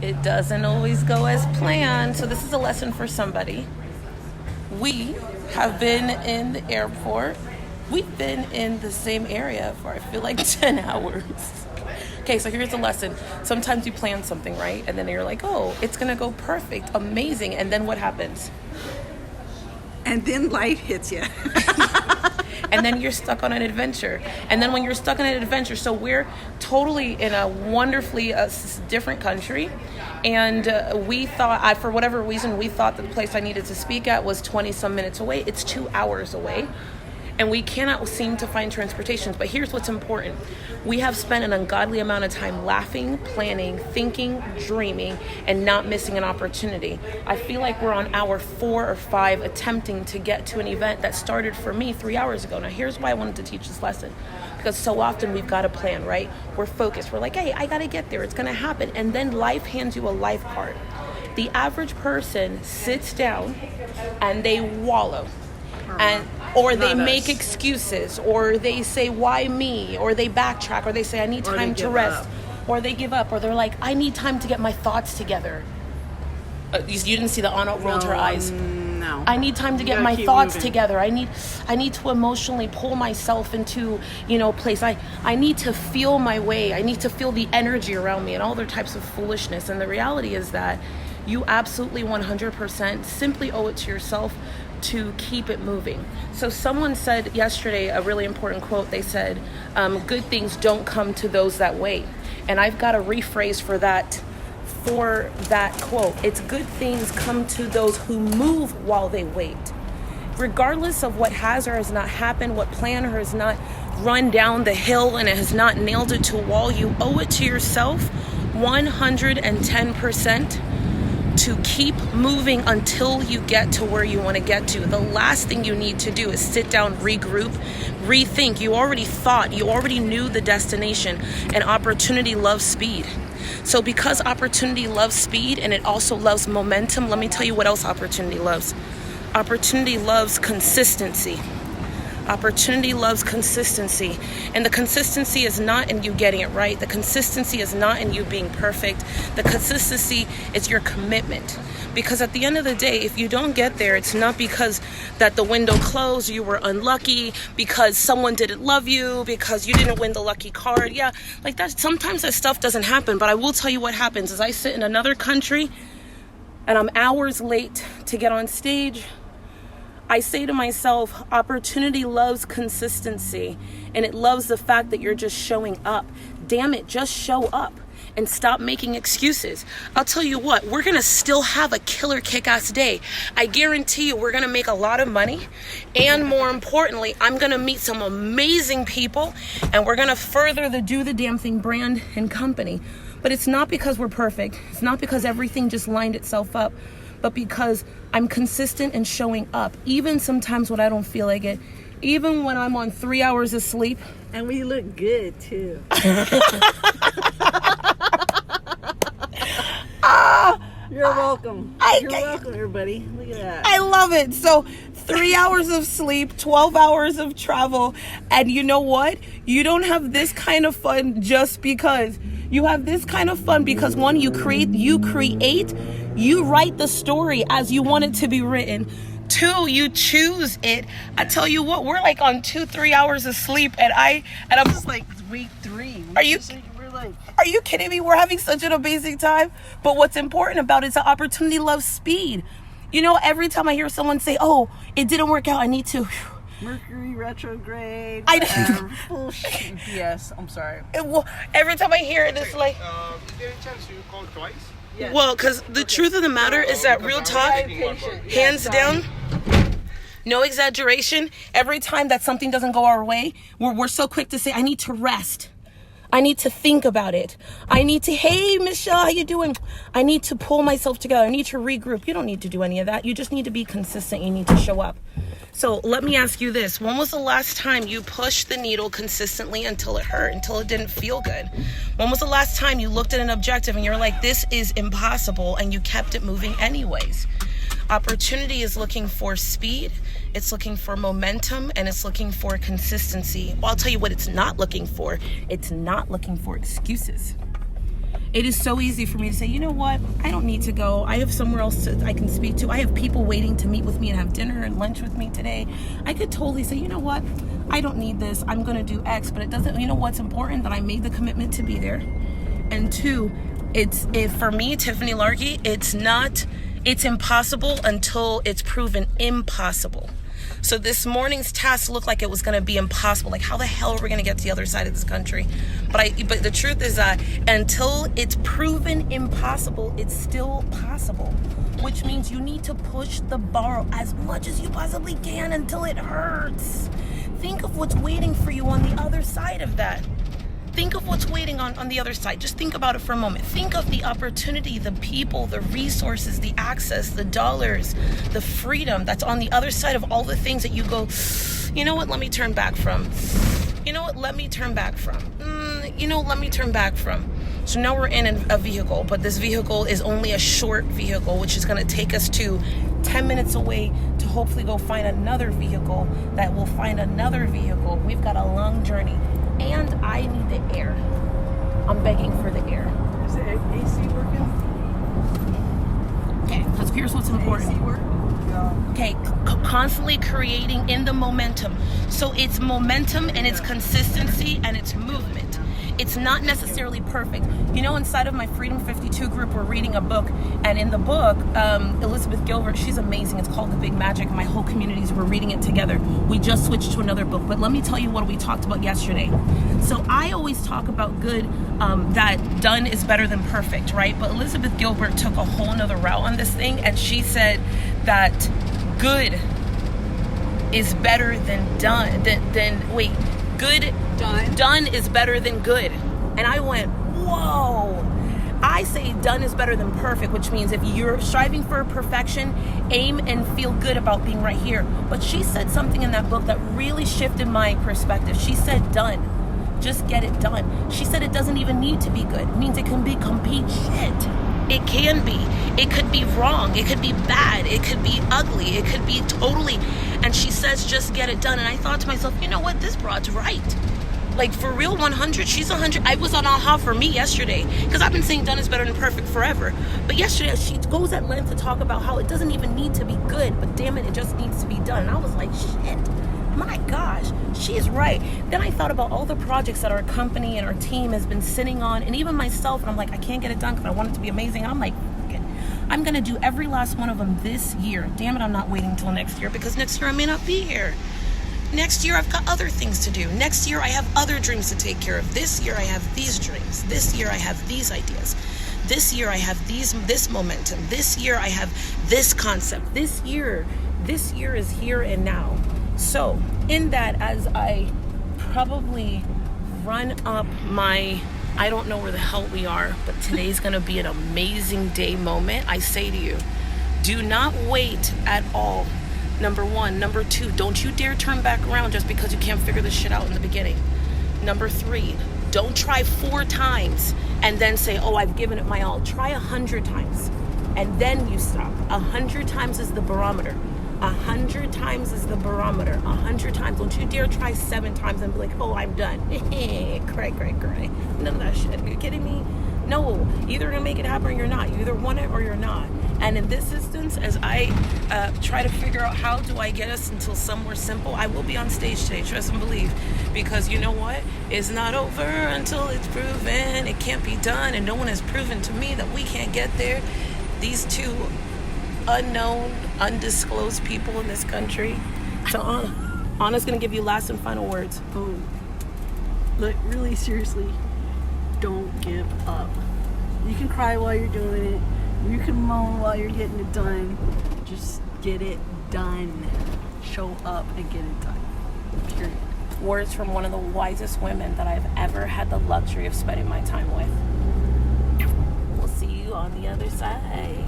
It doesn't always go as planned. So this is a lesson for somebody. We have been in the airport. We've been in the same area for, I feel like, 10 hours. Okay, so here's the lesson. Sometimes you plan something, right? And then you're like, oh, it's going to go perfect, amazing. And then what happens? And then life hits you. And then you're stuck on an adventure. And then when you're stuck on an adventure, so we're totally in a wonderfully different country. And we thought, for whatever reason, we thought that the place I needed to speak at was 20 some minutes away. It's 2 hours away. And we cannot seem to find transportation. But here's what's important. We have spent an ungodly amount of time laughing, planning, thinking, dreaming, and not missing an opportunity. I feel like we're on hour 4 or 5 attempting to get to an event that started for me 3 hours ago. Now, here's why I wanted to teach this lesson. Because so often we've got a plan, right? We're focused. We're like, hey, I got to get there. It's going to happen. And then life hands you a life card. The average person sits down and they wallow. Or they make excuses, or they say, why me? Or they backtrack, or they say, I need time to rest. Or they give up, or they're like, I need time to get my thoughts together. You didn't see the Anna rolled her eyes. No. I need time to get my thoughts together. I need to emotionally pull myself into, place. I need to feel my way. I need to feel the energy around me and all other types of foolishness. And the reality is that you absolutely 100% simply owe it to yourself to keep it moving. So someone said yesterday a really important quote. They said, good things don't come to those that wait. And I've got a rephrase for that quote. It's good things come to those who move while they wait. Regardless of what has or has not happened, what plan or has not run down the hill and it has not nailed it to a wall, you owe it to yourself 110% to keep moving until you get to where you want to get to. The last thing you need to do is sit down, regroup, rethink. You already thought, you already knew the destination, and opportunity loves speed. So because opportunity loves speed and it also loves momentum, let me tell you what else opportunity loves. Opportunity loves consistency. Opportunity loves consistency. And the consistency is not in you getting it right. The consistency is not in you being perfect. The consistency is your commitment. Because at the end of the day, if you don't get there, it's not because that the window closed, you were unlucky, because someone didn't love you, because you didn't win the lucky card. Yeah, like that. Sometimes that stuff doesn't happen. But I will tell you what happens is I sit in another country and I'm hours late to get on stage. I say to myself, opportunity loves consistency, and it loves the fact that you're just showing up. Damn it, just show up and stop making excuses. I'll tell you what, we're going to still have a killer kick-ass day. I guarantee you we're going to make a lot of money, and more importantly, I'm going to meet some amazing people, and we're going to further the Do the Damn Thing brand and company. But it's not because we're perfect. It's not because everything just lined itself up, but because I'm consistent in showing up, even sometimes when I don't feel like it, even when I'm on 3 hours of sleep. And we look good, too. You're welcome. You're welcome, everybody. Look at that. I love it. So 3 hours of sleep, 12 hours of travel. And you know what? You don't have this kind of fun just because. You have this kind of fun because, one, you create, you write the story as you want it to be written. 2, you choose it. I tell you what, we're like on 2-3 hours of sleep, and I'm just like week 3. Are you kidding me? We're having such an amazing time. But what's important about it is the opportunity loves speed. Every time I hear someone say, "Oh, it didn't work out, I need to." Mercury retrograde. Bullshit. Yes, I'm sorry. Every time I hear it, it's like. Is there any chance you call twice? Yes. Well, because the truth of the matter is that real talk, hands down, no exaggeration. Every time that something doesn't go our way, we're so quick to say, "I need to rest. I need to think about it. I need to, hey, Michelle, how you doing? I need to pull myself together. I need to regroup." You don't need to do any of that. You just need to be consistent. You need to show up. So let me ask you this. When was the last time you pushed the needle consistently until it hurt, until it didn't feel good? When was the last time you looked at an objective and you're like, this is impossible, and you kept it moving anyways? Opportunity is looking for speed, it's looking for momentum, and it's looking for consistency. Well, I'll tell you what it's not looking for. It's not looking for excuses. It is so easy for me to say, you know what, I don't need to go. I have somewhere else I can speak to. I have people waiting to meet with me and have dinner and lunch with me today. I could totally say, you know what, I don't need this. I'm going to do X, but it doesn't, you know what's important? That I made the commitment to be there. And two, for me, Tiffany Larkey, it's impossible until it's proven impossible. So this morning's task looked like it was going to be impossible. Like, how the hell are we going to get to the other side of this country? But the truth is that until it's proven impossible, it's still possible. Which means you need to push the bar as much as you possibly can until it hurts. Think of what's waiting for you on the other side of that. Think of what's waiting on the other side. Just think about it for a moment. Think of the opportunity, the people, the resources, the access, the dollars, the freedom that's on the other side of all the things that you go, you know what, let me turn back from. You know what, let me turn back from. Let me turn back from. So now we're in a vehicle, but this vehicle is only a short vehicle, which is going to take us to 10 minutes away to hopefully go find another vehicle that will find another vehicle. We've got a long journey. And I need the air. I'm begging for the air. Is the AC working? Okay, because here's what's important. AC work? Yeah. Okay, constantly creating in the momentum. So it's momentum and it's consistency and it's movement. It's not necessarily perfect. You know, inside of my Freedom 52 group, we're reading a book. And in the book, Elizabeth Gilbert, she's amazing. It's called The Big Magic. My whole communities, we're reading it together. We just switched to another book. But let me tell you what we talked about yesterday. So I always talk about good, that done is better than perfect, right? But Elizabeth Gilbert took a whole nother route on this thing. And she said that good is better than done. Done is better than good. And I went, whoa. I say done is better than perfect, which means if you're striving for perfection, aim and feel good about being right here. But she said something in that book that really shifted my perspective. She said done. Just get it done. She said it doesn't even need to be good. It means it can be complete shit. It can be. It could be wrong. It could be bad. It could be ugly. It could be totally. And she says, just get it done. And I thought to myself, you know what? This broad's right. Like, for real, 100, she's 100. I was on aha for me yesterday because I've been saying done is better than perfect forever. But yesterday, she goes at length to talk about how it doesn't even need to be good, but damn it, it just needs to be done. And I was like, shit, my gosh, she is right. Then I thought about all the projects that our company and our team has been sitting on, and even myself, and I'm like, I can't get it done because I want it to be amazing. And I'm like, I'm going to do every last one of them this year. Damn it, I'm not waiting until next year because next year I may not be here. Next year, I've got other things to do. Next year, I have other dreams to take care of. This year, I have these dreams. This year, I have these ideas. This year, I have this momentum. This year, I have this concept. This year is here and now. So, in that, as I probably run up my, I don't know where the hell we are, but today's going to be an amazing day moment, I say to you, do not wait at all. Number one. Number two, don't you dare turn back around just because you can't figure this shit out in the beginning. Number three, don't try 4 times and then say, oh, I've given it my all. Try 100 times and then you stop. 100 times is the barometer. 100 times is the barometer. 100 times. Don't you dare try 7 times and be like, oh, I'm done. Cry. None of that shit. Are you kidding me? No, either you're gonna make it happen or you're not. You either want it or you're not. And in this instance, as I try to figure out how do I get us until somewhere simple, I will be on stage today, trust and believe. Because you know what? It's not over until it's proven. It can't be done, and no one has proven to me that we can't get there. These 2 unknown, undisclosed people in this country. So Anna's gonna give you last and final words. Boom. Look, really seriously, don't give up. You can cry while you're doing it. You can moan while you're getting it done. Just get it done. Show up and get it done. Period. Words from one of the wisest women that I've ever had the luxury of spending my time with. We'll see you on the other side.